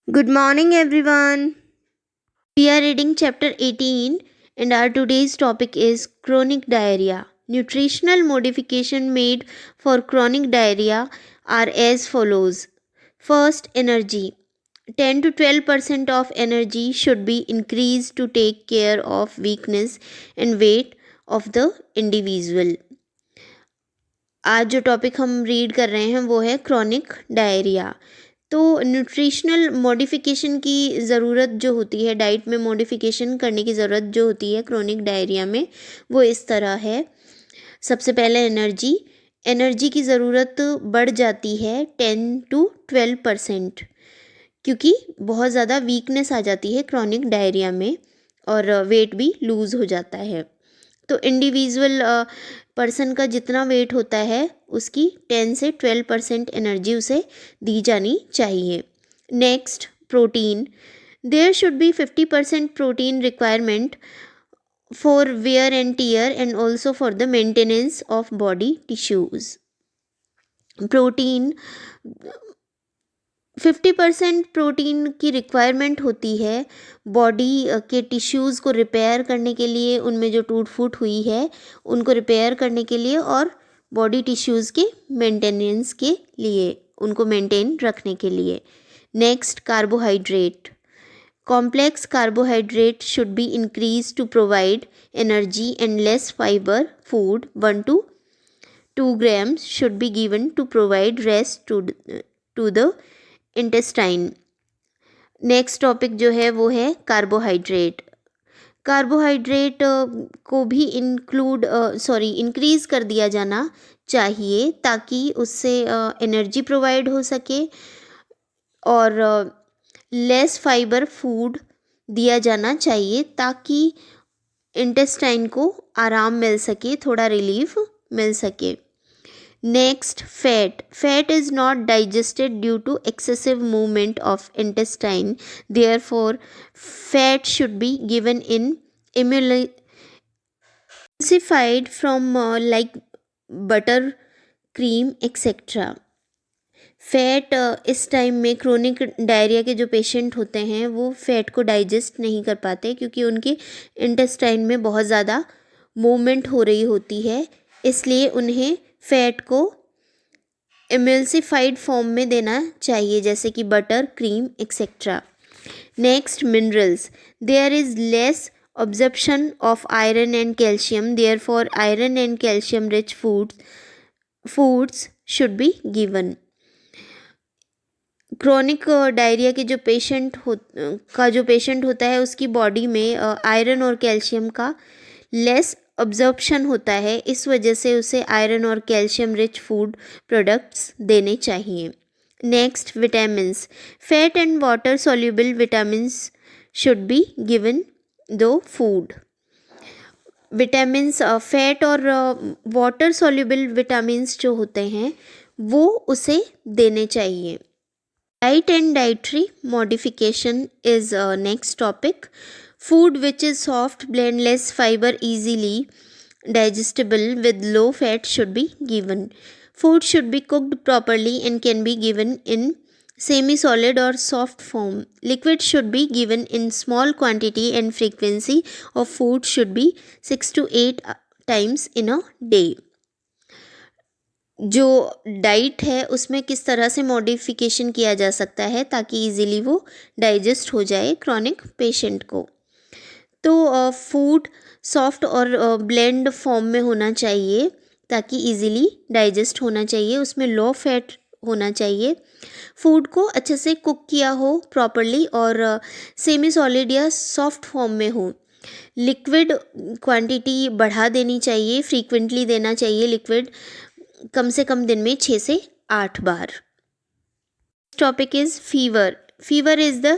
Good morning, everyone. We are reading chapter 18, and our today's topic is chronic diarrhea. Nutritional modification made for chronic diarrhea are as follows. First, energy. 10 to 12% of energy should be increased to take care of weakness and weight of the individual. आज जो topic हम read कर रहे हैं वो है chronic diarrhoea. तो nutritional modification की ज़रूरत जो होती है, डाइट में मॉडिफिकेशन करने की ज़रूरत जो होती है क्रॉनिक डायरिया में, वो इस तरह है। सबसे पहले एनर्जी। एनर्जी की ज़रूरत बढ़ जाती है 10 to 12%, क्योंकि बहुत ज़्यादा वीकनेस आ जाती है क्रॉनिक डायरिया में और वेट भी लूज़ हो जाता है। तो इंडिविजुअल पर्सन का जितना वेट होता है उसकी 10 से 12% एनर्जी उसे दी जानी चाहिए। Next, protein. There should be 50% protein requirement for wear and tear and also for the maintenance of body tissues. Protein 50% protein की रिक्वायरमेंट होती है बॉडी के टिश्यूज़ को रिपेयर करने के लिए, उनमें जो टूट फूट हुई है उनको रिपेयर करने के लिए और बॉडी टिश्यूज़ के मेंटेनेंस के लिए, उनको मेंटेन रखने के लिए। Next, carbohydrate. Complex carbohydrate should be increase to provide energy and less fibre food 1 to 2 grams should be given to provide rest to the intestine. Next topic जो है वो है कार्बोहाइड्रेट। कार्बोहाइड्रेट को भी इंक्रीज़ कर दिया जाना चाहिए ताकि उससे एनर्जी प्रोवाइड हो सके और लेस फाइबर फूड दिया जाना चाहिए ताकि इंटेस्टाइन को आराम मिल सके, थोड़ा रिलीफ मिल सके। Next, fat. Fat is not digested due to excessive movement of intestine. Therefore, fat should be given in emulsified from like butter, cream, etc. Fat इस टाइम में क्रोनिक डायरिया के जो पेशेंट होते हैं वो फैट को digest नहीं कर पाते क्योंकि उनके इंटेस्टाइन में बहुत ज़्यादा मूवमेंट हो रही होती है, इसलिए उन्हें फैट को एमल्सिफाइड फॉर्म में देना चाहिए, जैसे कि butter, cream, etcetera. Next, minerals. There is less absorption of iron and calcium, therefore iron and calcium rich foods should be given. Chronic diarrhoea के जो पेशेंट होता है उसकी बॉडी में आयरन और कैल्शियम का लेस अब्जॉर्प्शन होता है, इस वजह से उसे आयरन और कैल्शियम रिच फूड प्रोडक्ट्स देने चाहिए। Next, vitamins. Fat and water soluble vitamins should be given दो फूड। विटामिन्स, फैट और वाटर सॉल्युबल विटामिन्स जो होते हैं वो उसे देने चाहिए। Diet and dietary modification is next topic. Food which is soft, bland, less fiber, easily digestible with low fat should be given. Food should be cooked properly and can be given in semi-solid or soft form. Liquid should be given in small quantity and frequency of food should be 6 to 8 times in a day. जो diet है उसमें किस तरह से modification किया जा सकता है ताकि इजीली वो डाइजेस्ट हो जाए क्रॉनिक पेशेंट को। तो फूड सॉफ्ट और ब्लेंड फॉर्म में होना चाहिए ताकि इजीली डाइजेस्ट होना चाहिए, उसमें लो फैट होना चाहिए। फूड को अच्छे से कुक किया हो प्रॉपरली और सेमी सॉलिड या सॉफ्ट फॉर्म में हो। लिक्विड क्वांटिटी बढ़ा देनी चाहिए, फ्रीक्वेंटली देना चाहिए लिक्विड, कम से कम दिन में 6 से 8 बार। Topic is fever. Fever is the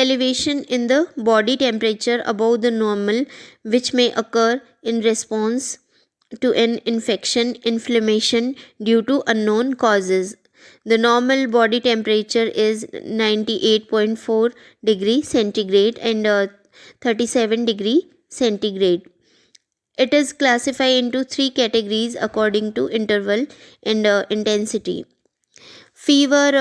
elevation in the body temperature above the normal which may occur in response to an infection, inflammation due to unknown causes. The normal body temperature is 98.4 degree centigrade and 37 degree centigrade. It is classified into 3 categories according to interval and intensity. Fever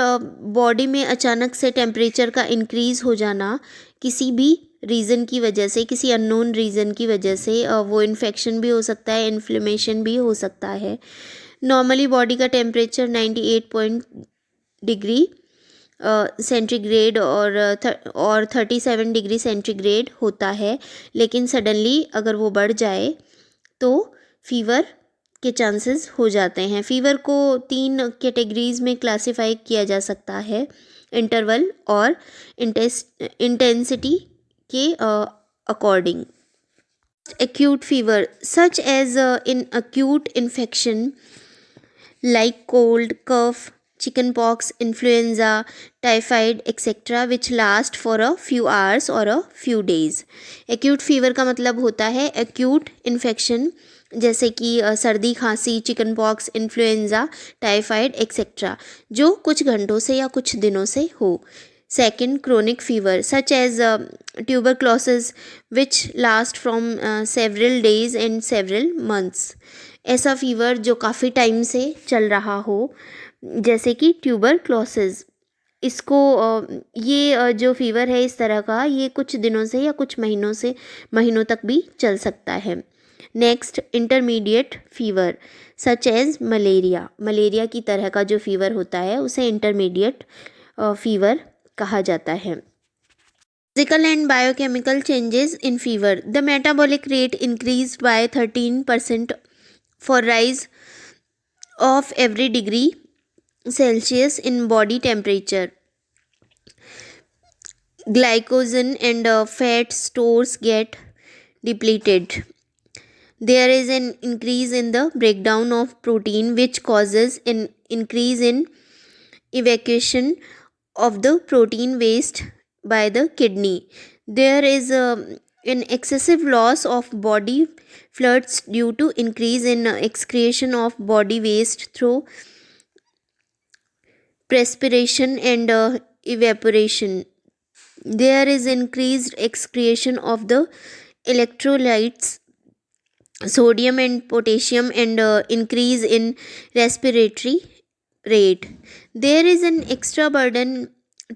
body में अचानक से temperature का increase हो जाना किसी भी reason की वजह से, किसी अननोन रीज़न की वजह से, वो इन्फेक्शन भी हो सकता है, इन्फ्लेमेशन भी हो सकता है। नॉर्मली बॉडी का टेम्परेचर 98 पॉइंट डिग्री सेंटीग्रेड और 37 डिग्री सेंटीग्रेड होता है, लेकिन सडनली अगर वो बढ़ जाए तो फीवर के चांसेस हो जाते हैं। फीवर को 3 कैटेगरीज में क्लासिफाई किया जा सकता है, इंटरवल और इंटेंसिटी के according. Acute fever, such as in acute infection like cold, cough, chickenpox, influenza, typhoid, etc., which last for a few hours or a few days. Acute fever का मतलब होता है acute infection, जैसे कि सर्दी, खांसी, chicken pox, influenza, typhoid etcetera, जो कुछ घंटों से या कुछ दिनों से हो। Second, chronic fever such as tuberculosis which last from several days and several months. ऐसा फीवर जो काफ़ी टाइम से चल रहा हो, जैसे कि ट्यूबरक्लोसिस। इसको ये जो फीवर है इस तरह का, ये कुछ दिनों से या कुछ महीनों तक भी चल सकता है। Next, intermediate fever such as malaria की तरह का जो फीवर होता है उसे इंटरमीडिएट फीवर कहा जाता है। Physical and biochemical changes in fever, the metabolic rate increase by 13% for rise of every degree Celsius in body temperature. Glycogen and fat stores get depleted. There is an increase in the breakdown of protein, which causes an increase in evacuation of the protein waste by the kidney. There is an excessive loss of body fluids due to increase in excretion of body waste through perspiration and evaporation. There is increased excretion of the electrolytes sodium and potassium and increase in respiratory rate. There is an extra burden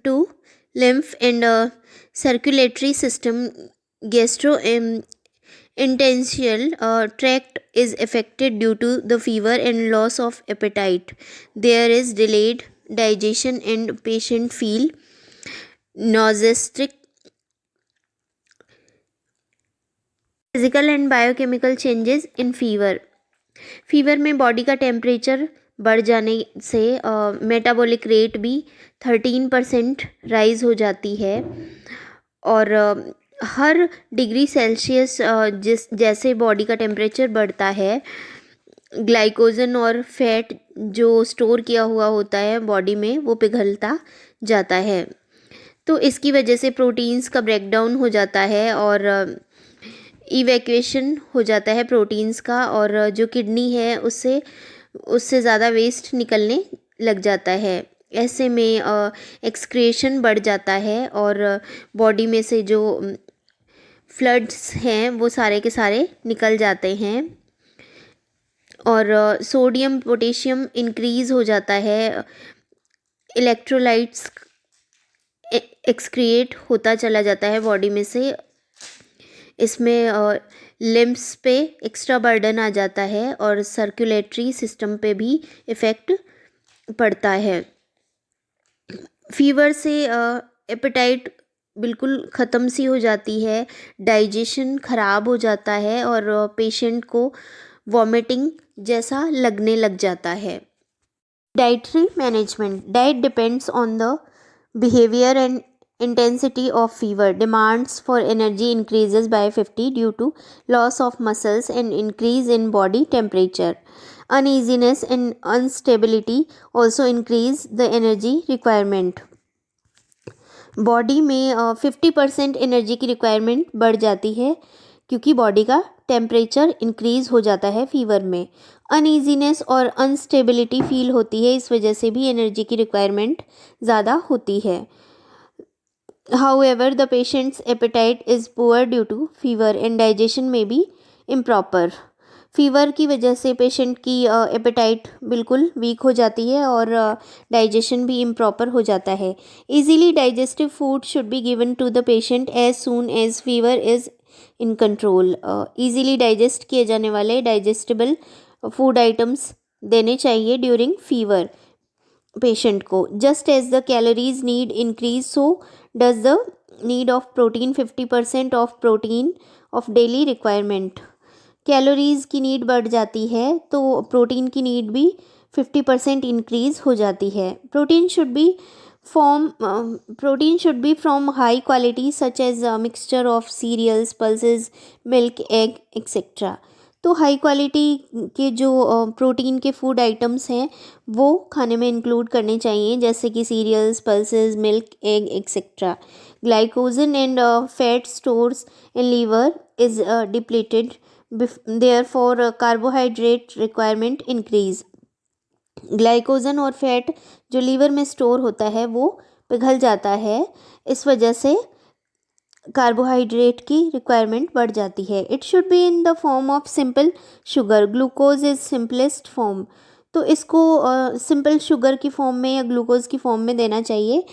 to lymph and circulatory system. Gastrointestinal tract is affected due to the fever and loss of appetite. There is delayed digestion and patient feel nauseous. Physical and biochemical changes in fever में body का temperature बढ़ जाने से metabolic rate भी 13% rise हो जाती है, और हर डिग्री सेल्सियस जैसे बॉडी का टेम्परेचर बढ़ता है, ग्लाइकोजन और फैट जो स्टोर किया हुआ होता है बॉडी में वो पिघलता जाता है। तो इसकी वजह से प्रोटीन्स का ब्रेकडाउन हो जाता है और इवैक्यूएशन हो जाता है प्रोटीन्स का, और जो किडनी है उससे ज़्यादा वेस्ट निकलने लग जाता है। ऐसे में एक्सक्रिएशन बढ़ जाता है और बॉडी में से जो फ्लड्स हैं वो सारे के सारे निकल जाते हैं, और सोडियम पोटेशियम इंक्रीज़ हो जाता है, इलेक्ट्रोलाइट्स एक्सक्रिएट होता चला जाता है बॉडी में से। इसमें लिम्स पे एक्स्ट्रा बर्डन आ जाता है और सर्कुलेटरी सिस्टम पे भी इफ़ेक्ट पड़ता है। फीवर से एपेटाइट बिल्कुल ख़त्म सी हो जाती है, डाइजेशन ख़राब हो जाता है और पेशेंट को वॉमिटिंग जैसा लगने लग जाता है। Dietary management, diet depends on the behavior and intensity of fever. Demands for energy increases by 50 due to loss of muscles and increase in body temperature. Uneasiness and instability also increase the energy requirement. Body में 50% energy की requirement बढ़ जाती है क्योंकि body का temperature increase हो जाता है फीवर में। अनईजीनेस और अनस्टेबिलिटी फील होती है, इस वजह से भी एनर्जी की रिक्वायरमेंट ज़्यादा होती है। However the patient's appetite is poor due to fever and digestion में भी इम्प्रॉपर। फीवर की वजह से पेशेंट की एपेटाइट बिल्कुल वीक हो जाती है और डाइजेशन भी इम्प्रॉपर हो जाता है। Easily digestive food should be given to the patient as soon as fever is in control. Easily digest किए जाने वाले डाइजेस्टेबल फूड आइटम्स देने चाहिए ड्यूरिंग फीवर पेशेंट को। Just as the calories need increase so does the need of protein. 50% of protein of daily requirement. Calories की need बढ़ जाती है तो प्रोटीन की नीड भी 50% इंक्रीज हो जाती है। Protein should be from high quality such as mixture of cereals, pulses, milk, egg etcetera. तो हाई क्वालिटी के जो प्रोटीन के फूड आइटम्स हैं वो खाने में इंक्लूड करने चाहिए, जैसे कि cereals, pulses, milk, egg etcetera. Glycogen and fat stores in liver is depleted, therefore carbohydrate requirement increase. Glycogen और फैट जो लीवर में स्टोर होता है वो पिघल जाता है, इस वजह से कार्बोहाइड्रेट की रिक्वायरमेंट बढ़ जाती है। It should be in the form of simple sugar. Glucose is simplest form. तो इसको सिंपल शुगर की फॉर्म में या ग्लूकोज की फॉर्म में देना चाहिए।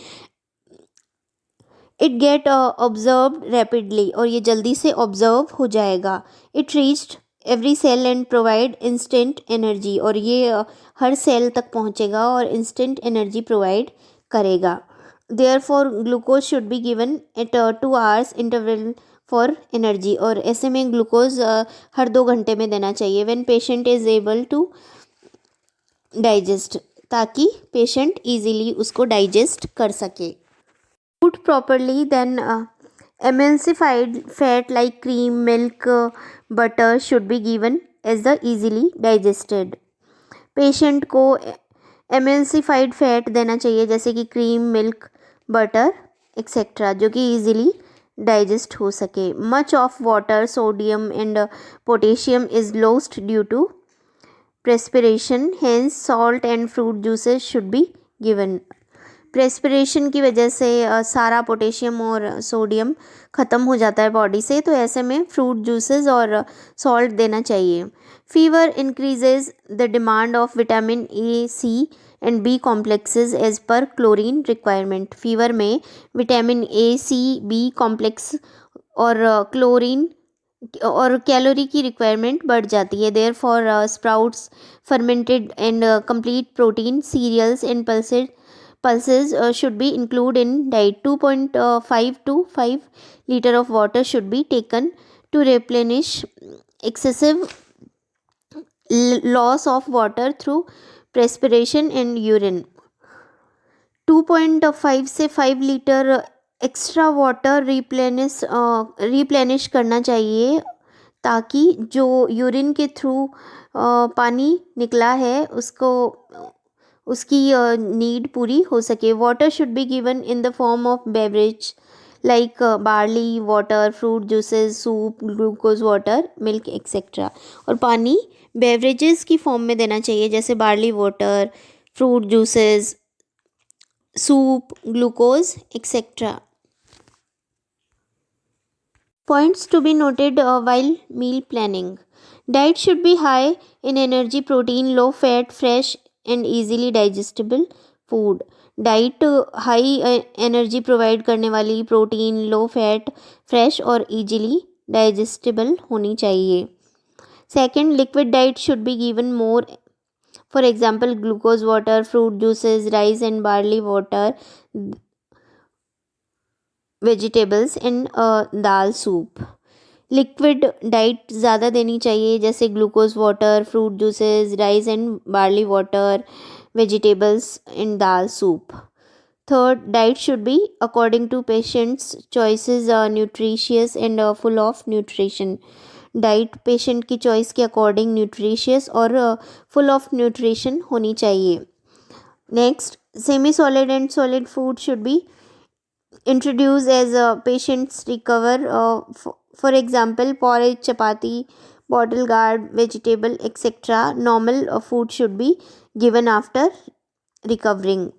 इट गेट ऑब्जर्व रैपिडली, और ये जल्दी से ऑब्जर्व हो जाएगा। It reached every cell and provide instant energy, और ये हर सेल तक पहुंचेगा और इंस्टेंट एनर्जी प्रोवाइड करेगा। Therefore glucose should be given at 2 hours interval for energy, और ऐसे में ग्लूकोज हर 2 घंटे में देना चाहिए। When patient is able to digest, ताकि पेशेंट इजीली उसको डाइजेस्ट कर सके। Food properly, then emulsified fat like cream, milk, butter should be given as the easily digested. Patient को एमल्सिफाइड फैट देना चाहिए, जैसे कि क्रीम, मिल्क, बटर एक्सेट्रा, जो कि इजीली डाइजेस्ट हो सके। Much of water, sodium and potassium is lost due to perspiration, hence salt and fruit juices should be given. Perspiration की वजह से सारा पोटेशियम और सोडियम ख़त्म हो जाता है बॉडी से, तो ऐसे में फ्रूट जूसेस और सॉल्ट देना चाहिए। Fever increases the demand of vitamin A, C and B complexes as per chlorine requirement. Fever में vitamin A, C, B complex और क्लोरीन और कैलोरी की रिक्वायरमेंट बढ़ जाती है। Therefore sprouts, fermented and complete protein, cereals and pulses should be included in diet. 2.5 to 5 liter of water should be taken to replenish excessive loss of water through perspiration and urine. 2.5 से 5 litre extra water replenish करना चाहिए, ताकि जो urine के through पानी निकला है उसकी नीड पूरी हो सके। Water should be given in the form of beverage like barley water, fruit juices, soup, glucose water, milk etcetera. और पानी बेवरेजेस की फॉर्म में देना चाहिए, जैसे barley water, fruit juices, soup, glucose etcetera. Points to be noted while meal planning. Diet should be high in energy, protein, low fat, fresh and easily digestible food. Diet high energy provide करने वाली, protein, low fat, fresh और easily digestible होनी चाहिए। Second, liquid diet should be given more, for example glucose water, fruit juices, rice and barley water, vegetables and dal soup. Liquid diet ज़्यादा देनी चाहिए, जैसे glucose water, fruit juices, rice and barley water, vegetables and dal soup. Third, diet should be according to patient's choices, nutritious and full of nutrition. Diet patient की choice के according nutritious और full of nutrition होनी चाहिए। Next, semi solid and solid food should B introduced as patients recover, for example porridge, chapati, bottle gourd, vegetable etc. Normal food should be given after recovering.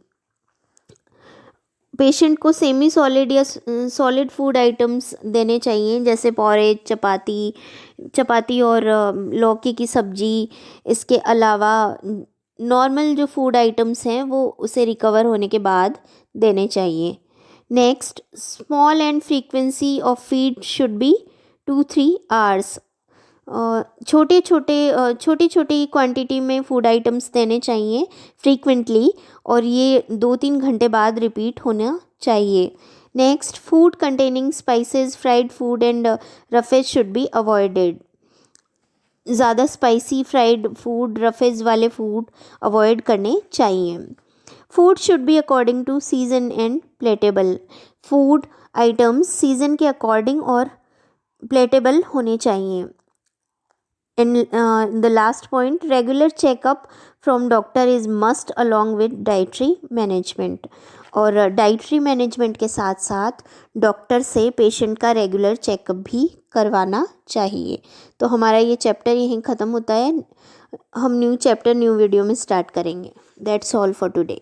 Patient को semi solid या solid food items देने चाहिए, जैसे porridge, चपाती और लौकी की सब्जी। इसके अलावा नॉर्मल जो फूड आइटम्स हैं वो उसे रिकवर होने के बाद देने चाहिए। Next, small and frequency of feed should be 2-3 hours. छोटी छोटी क्वांटिटी में फूड आइटम्स देने चाहिए फ्रीक्वेंटली, और ये 2-3 घंटे बाद रिपीट होना चाहिए। Next, food containing spices, fried food and roughage should be avoided. ज़्यादा स्पाइसी फ्राइड फूड, रफेज वाले फूड अवॉइड करने चाहिए। Food should be according to season and palatable. Food items season के अकॉर्डिंग और प्लेटेबल होने चाहिए। And the last point, regular checkup from doctor is must along with dietary management। और dietary management के साथ साथ डॉक्टर से पेशेंट का रेगुलर चेकअप भी करवाना चाहिए। तो हमारा ये चैप्टर यहीं ख़त्म होता है। हम न्यू चैप्टर न्यू वीडियो में स्टार्ट करेंगे। That's all for today.